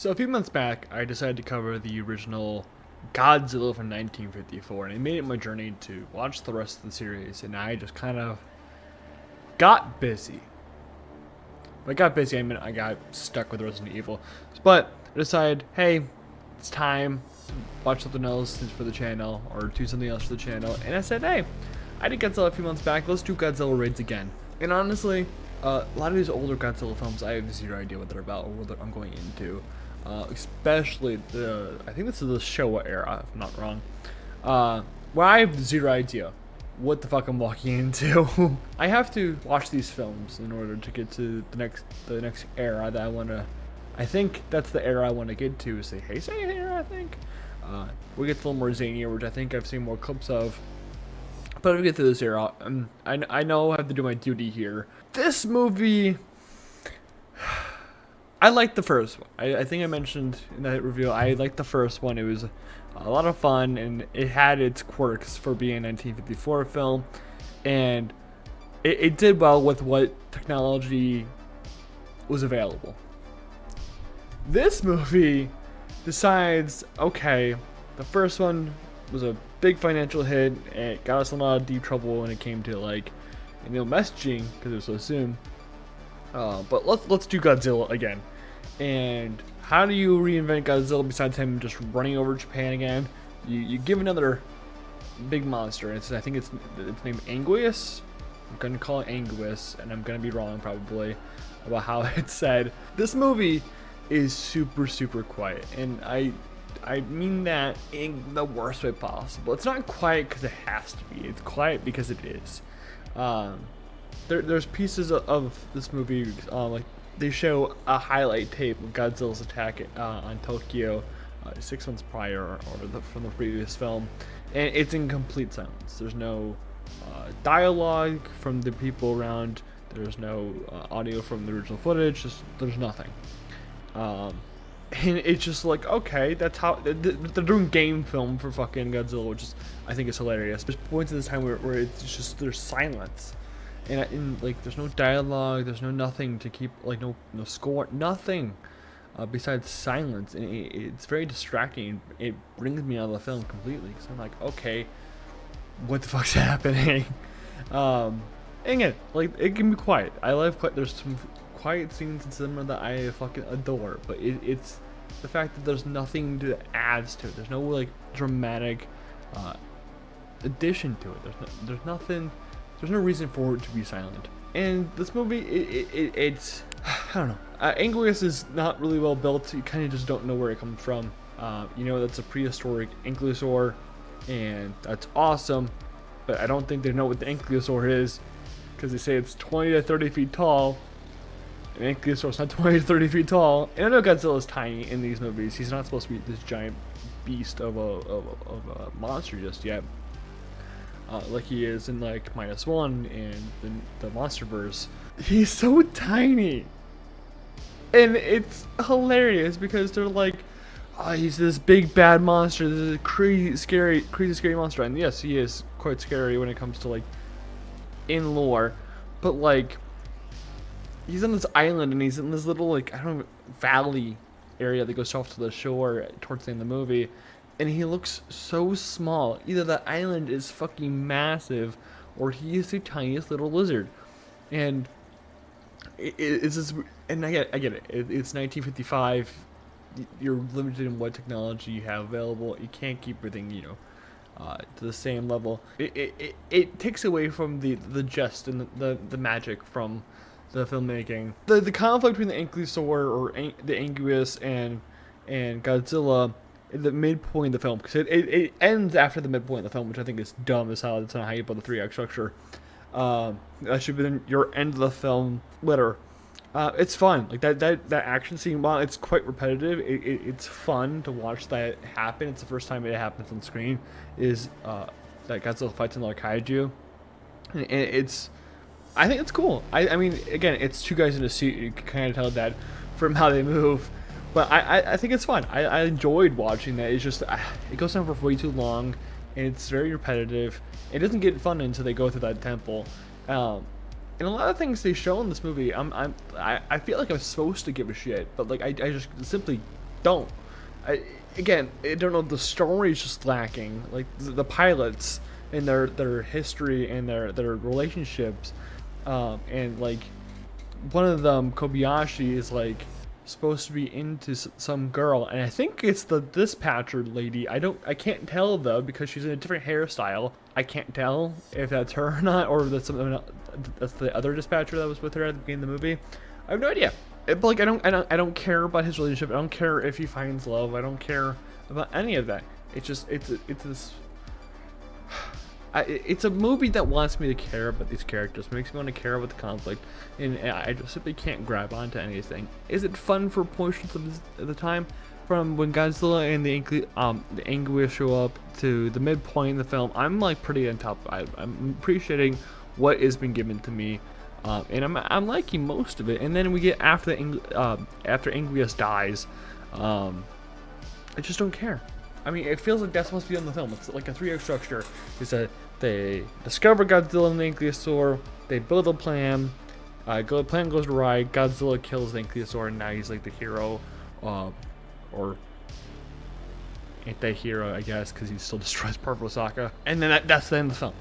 So a few months back, I decided to cover the original Godzilla from 1954, and I made it my journey to watch the rest of the series, and I just kind of got busy. By got busy, I mean I got stuck with Resident Evil. But I decided, hey, it's time to watch something else for the channel, or do something else for the channel, and I said, hey, I did Godzilla a few months back, let's do Godzilla raids again. And honestly, a lot of these older Godzilla films, I have zero idea what they're about or what I'm going into. Especially I think this is the Showa era, if I'm not wrong. Where I have zero idea what the fuck I'm walking into. I have to watch these films in order to get to the next era that I want to. I think that's the era I want to get to. Is the Heisei era, I think. We get a little more zanier, which I think I've seen more clips of. But we get to this era, I know I have to do my duty here. This movie, I liked the first one. I think I mentioned in that review, I liked the first one. It was a lot of fun, and it had its quirks for being a 1954 film. And it did well with what technology was available. This movie decides, okay, the first one was a big financial hit. It got us in a lot of deep trouble when it came to messaging because it was so soon. But let's do Godzilla again. And how do you reinvent Godzilla besides him just running over Japan again? You give another big monster. I think it's named Anguius. I'm gonna call it Anguius, and I'm gonna be wrong probably about how it's said. This movie is super quiet, and I mean that in the worst way possible. It's not quiet because it has to be. It's quiet because it is. There's pieces of this movie, like they show a highlight tape of Godzilla's attack on Tokyo 6 months prior, from the previous film, and it's in complete silence. There's no dialogue from the people around. There's no audio from the original footage. There's nothing. And it's just like, okay, that's how they're doing game film for fucking Godzilla, which is, I think, is hilarious. There's points in this time where it's just there's silence, and there's no dialogue, there's nothing to keep, no score, nothing besides silence, and it's very distracting. It brings me out of the film completely because I'm like, okay, what the fuck's happening? And again, it can be quiet. I love quiet. There's some quiet scenes in cinema that I fucking adore, but it's the fact that there's nothing to adds to it. There's no dramatic addition to it. There's nothing. There's no reason for it to be silent. And this movie, it's I don't know. Anguirus is not really well built. You kind of just don't know where it comes from. That's a prehistoric ankylosaur, and that's awesome. But I don't think they know what the ankylosaur is, because they say it's 20 to 30 feet tall. An ankylosaur's not 20 to 30 feet tall. And I know Godzilla's tiny in these movies. He's not supposed to be this giant beast of a monster just yet. Like he is in -1 and the Monsterverse. He's so tiny. And it's hilarious because they're like, oh, he's this big bad monster. This is a crazy scary monster. And yes, he is quite scary when it comes to in lore. But he's on this island, and he's in this little valley area that goes off to the shore towards the end of the movie, and he looks so small. Either the island is fucking massive, or he is the tiniest little lizard. And it's just, and I get it. It's 1955. You're limited in what technology you have available. You can't keep everything to the same level. It takes away from the jest and the magic from the filmmaking. The conflict between the Ankylosaur or the Anguirus and Godzilla at the midpoint of the film, because it ends after the midpoint of the film, which I think is dumb as hell. That's not how you build a 3-act structure. That should have been your end of the film letter. It's fun. That action scene, while it's quite repetitive, it's fun to watch that happen. It's the first time it happens on screen, is that Godzilla fights another kaiju. And I think it's cool. I mean, again, it's two guys in a suit. You can kind of tell that from how they move. But I think it's fun. I enjoyed watching that. It's just, it goes on for way too long, and it's very repetitive. It doesn't get fun until they go through that temple. And a lot of things they show in this movie, I feel like I'm supposed to give a shit, but I just simply don't. Again, I don't know. The story is just lacking. Like the pilots and their history and their relationships, and like one of them, Kobayashi, is like supposed to be into some girl, and I think it's the dispatcher lady. I can't tell though because she's in a different hairstyle. I can't tell if that's her or not, or if that's something else, that's the other dispatcher that was with her at the beginning of the movie. I have no idea. But like I don't care about his relationship. I don't care if he finds love. I don't care about any of that. It's just it's this. It's a movie that wants me to care about these characters, makes me want to care about the conflict, and I just simply can't grab onto anything. Is it fun for portions of the time, from when Godzilla and the Anguilla show up to the midpoint in the film? I'm like pretty on top. I'm appreciating what is being given to me, and I'm liking most of it. And then we get after Anguilla dies, I just don't care. I mean, it feels like that's supposed to be on the film. It's like a 3-act structure. Is that they discover Godzilla and the Ankylosaur, they build a plan, the plan goes awry, Godzilla kills the Ankylosaur, and now he's like the hero, or anti-hero, I guess, because he still destroys part of Osaka. And then that's the end of the film.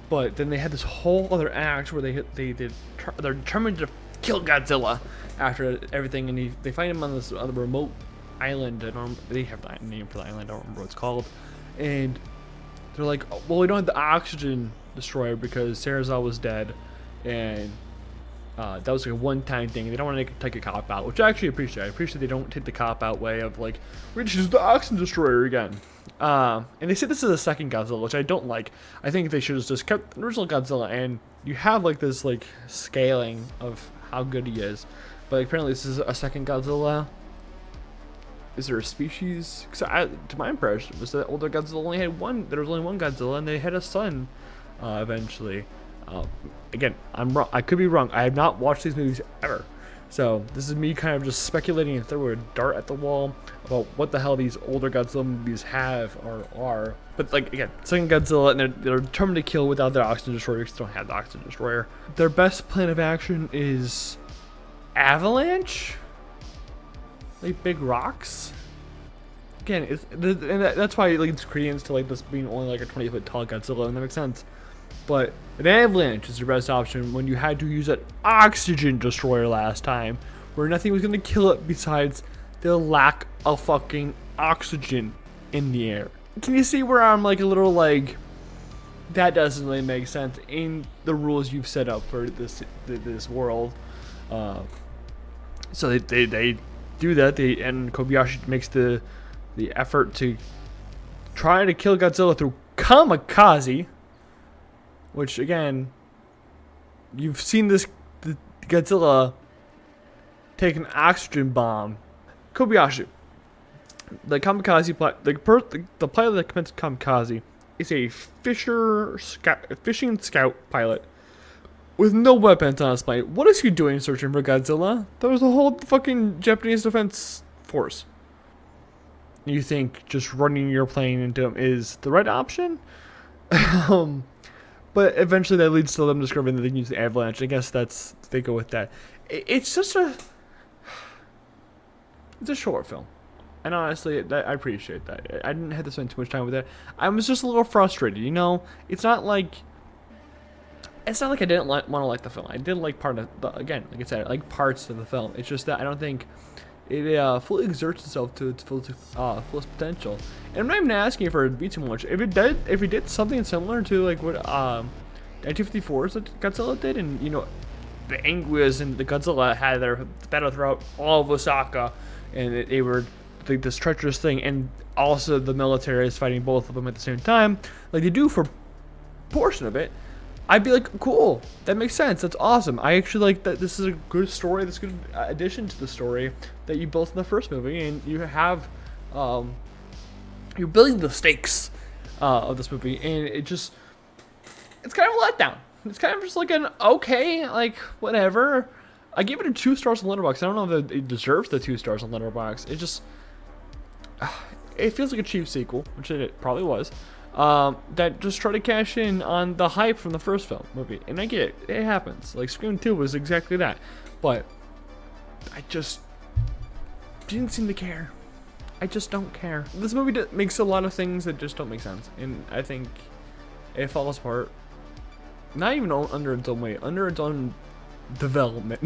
But then they had this whole other act where they're determined to kill Godzilla after everything, and they find him on this other remote island. They have the name for the island. I don't remember what it's called. And they're like, oh, well, we don't have the oxygen destroyer because Sarazal was dead, and that was like a one-time thing. They don't want to take a cop out, which I actually appreciate. I appreciate they don't take the cop out way of like, we just use the oxygen destroyer again. And they say this is a second Godzilla, which I don't like. I think they should have just kept the original Godzilla, and you have like this like scaling of how good he is. But apparently this is a second Godzilla. Is there a species? Because to my impression, was that older Godzilla only had one. There was only one Godzilla, and they had a son eventually. Again, I'm wrong. I could be wrong. I have not watched these movies ever, so this is me kind of just speculating and throwing a dart at the wall about what the hell these older Godzilla movies have or are. But like again, second Godzilla, and they're determined to kill without their oxygen destroyer because they don't have the oxygen destroyer. Their best plan of action is avalanche. Like big rocks. Again, that's why it leads credence to like this being only like a 20-foot tall Godzilla, and that makes sense. But an avalanche is your best option when you had to use an oxygen destroyer last time, where nothing was gonna kill it besides the lack of fucking oxygen in the air. Can you see where I'm like a little like, that doesn't really make sense in the rules you've set up for this world? So they do that, and Kobayashi makes the effort to try to kill Godzilla through kamikaze, which again, you've seen the Godzilla take an oxygen bomb. Kobayashi, the kamikaze the pilot that commits kamikaze is a fishing scout pilot with no weapons on his plane. What is he doing searching for Godzilla? There was a whole fucking Japanese defense force. You think just running your plane into him is the right option? But eventually that leads to them discovering that they can use the avalanche. I guess they go with that. It's just it's a short film. And honestly, I appreciate that. I didn't have to spend too much time with it. I was just a little frustrated, you know? It's not like I didn't want to like the film. I did like again, like I said, I like parts of the film. It's just that I don't think it fully exerts itself to its fullest potential. And I'm not even asking for it to be too much. If it did something similar to like what 1954's Godzilla did, and you know, the Anguillas and the Godzilla had their battle throughout all of Osaka, and they were like this treacherous thing, and also the military is fighting both of them at the same time, like they do for a portion of it, I'd be like, cool, that makes sense, that's awesome. I actually like that this is a good story, this is a good addition to the story that you built in the first movie, and you have, you're building the stakes of this movie, and it's kind of a letdown. It's kind of just like an okay, like, whatever. I gave it a 2 stars on Letterboxd. I don't know if it deserves the 2 stars on Letterboxd. It just, it feels like a cheap sequel, which it probably was. That just try to cash in on the hype from the first film movie, and I get it. It happens. Like Scream 2 was exactly that, but I just didn't seem to care. I just don't care. This movie makes a lot of things that just don't make sense, and I think it falls apart. Not even under its own weight, under its own development,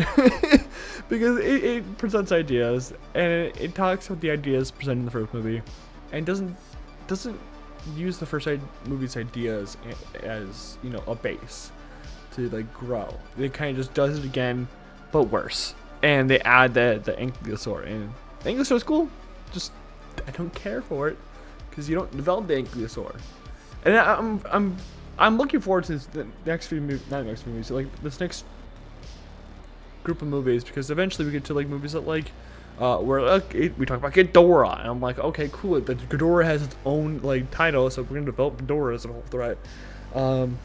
because it presents ideas and it talks about the ideas presented in the first movie, and doesn't use the first movie's ideas as, you know, a base to like grow. It kind of just does it again, but worse. And they add the ankylosaur, and the ankylosaur is cool. Just I don't care for it because you don't develop the ankylosaur. And I'm looking forward to the next few movies, not the next few movies, like this next group of movies, because eventually we get to like movies that like where we talk about Ghidorah, and I'm like, okay, cool. The Ghidorah has its own like title, so we're gonna develop Ghidorah as a whole threat. And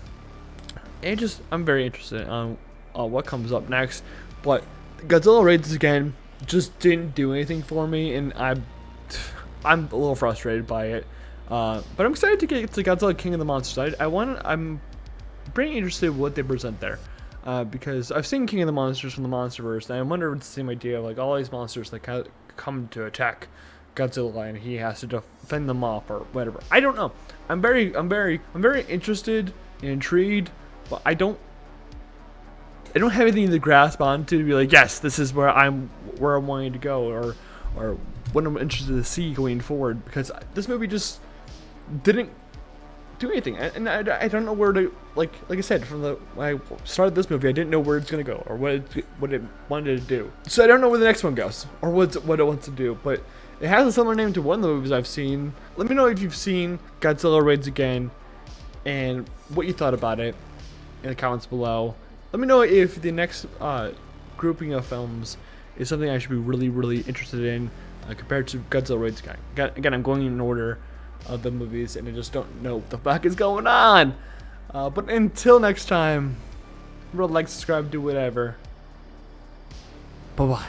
just I'm very interested on what comes up next. But Godzilla Raids Again just didn't do anything for me, and I'm a little frustrated by it. But I'm excited to get to Godzilla King of the Monsters. I'm pretty interested in what they present there. Because I've seen King of the Monsters from the Monsterverse, and I wonder if it's the same idea, like all these monsters that come to attack Godzilla, and he has to defend them off or whatever. I don't know. I'm very interested and intrigued, but I don't have anything to grasp onto to be like, yes, this is where I'm wanting to go, or what I'm interested to see going forward, because this movie just didn't do anything, and I don't know where to, like I said, when I started this movie, I didn't know where it's gonna go or what it wanted to do. So I don't know where the next one goes or what it wants to do, but it has a similar name to one of the movies I've seen. Let me know if you've seen Godzilla Raids Again and what you thought about it in the comments below. Let me know if the next grouping of films is something I should be really interested in compared to Godzilla Raids Again. Again, I'm going in order of the movies, and I just don't know what the fuck is going on. But until next time, remember to like, subscribe, do whatever. Bye bye.